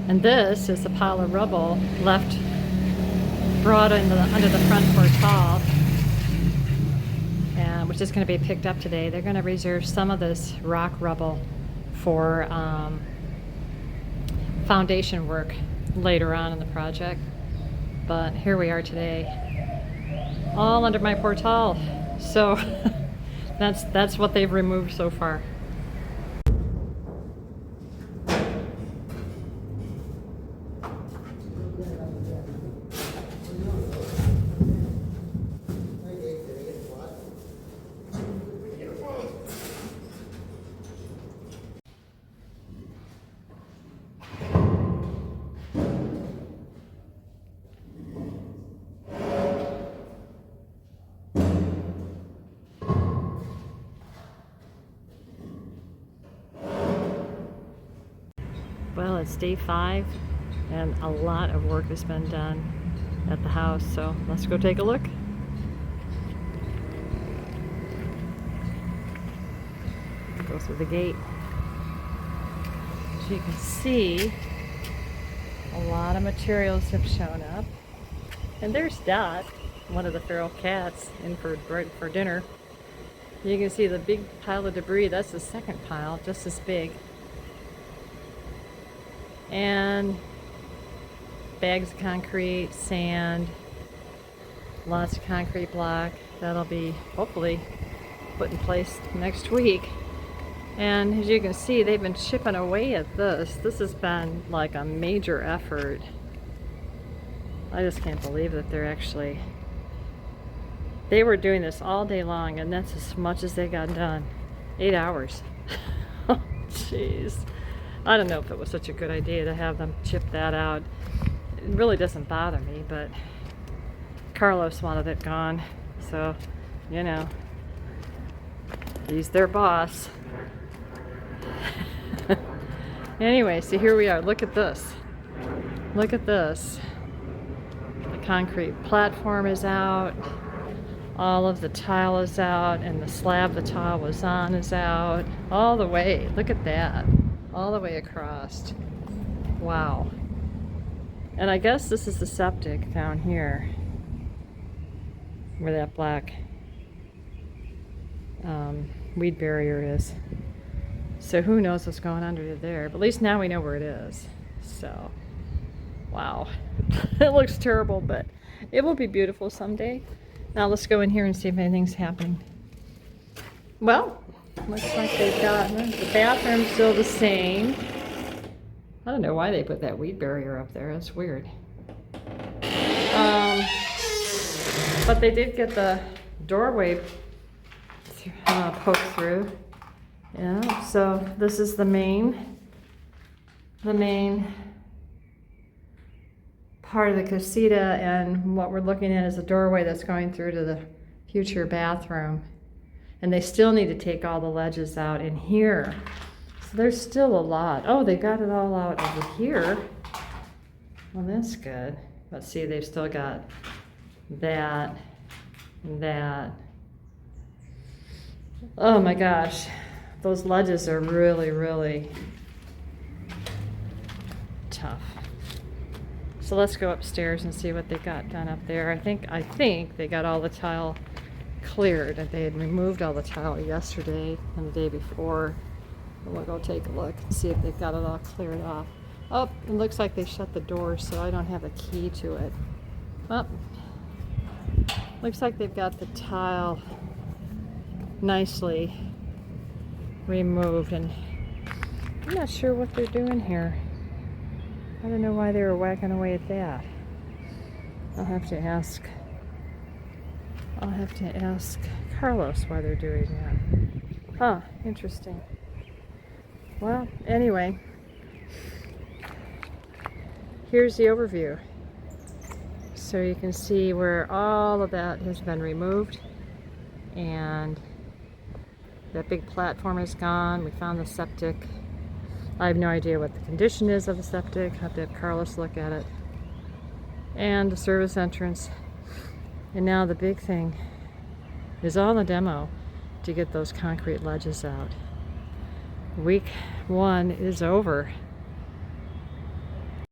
And this is a pile of rubble left brought under the front portal, and which is going to be picked up today. They're going to reserve some of this rock rubble for foundation work later on in the project. But here we are today, all under my portal. So that's what they've removed so far. Well, it's day 5 and a lot of work has been done at the house, so let's go take a look. Go through the gate. As you can see, a lot of materials have shown up. And there's Dot, one of the feral cats, in for dinner. You can see the big pile of debris. That's the second pile, just as big. And bags of concrete, sand, lots of concrete block. That'll be hopefully put in place next week. And as you can see, they've been chipping away at this. This has been like a major effort. I just can't believe that they were doing this all day long, and that's as much as they got done. 8 hours. Oh, jeez. I don't know if it was such a good idea to have them chip that out. It really doesn't bother me, but Carlos wanted it gone. So, you know, he's their boss. Anyway, so here we are. Look at this. Look at this. The concrete platform is out. All of the tile is out, and the slab the tile was on is out. All the way. Look at that. All the way across. Wow. And I guess this is the septic down here, where that black weed barrier is. So who knows what's going under there, but at least now we know where it is. So, wow. It looks terrible, but it will be beautiful someday. Now let's go in here and see if anything's happening. Well, looks like they've gotten the bathroom's still the same. I don't know why they put that weed barrier up there. That's weird. But they did get the doorway poked through. Yeah. So this is the main part of the casita, and what we're looking at is a doorway that's going through to the future bathroom. And they still need to take all the ledges out in here. So there's still a lot. Oh, they got it all out over here. Well, that's good. Let's see, they've still got that and that. Oh my gosh. Those ledges are really, really tough. So let's go upstairs and see what they got done up there. I think they got all the tile cleared. They had removed all the tile yesterday and the day before. And we'll go take a look and see if they've got it all cleared off. Oh, it looks like they shut the door, so I don't have a key to it. Oh, looks like they've got the tile nicely removed, and I'm not sure what they're doing here. I don't know why they were whacking away at that. I'll have to ask Carlos why they're doing that. Huh, interesting. Well, anyway, here's the overview. So you can see where all of that has been removed, and that big platform is gone. We found the septic. I have no idea what the condition is of the septic. I have to have Carlos look at it. And the service entrance. And now the big thing is all the demo to get those concrete ledges out. Week 1 is over.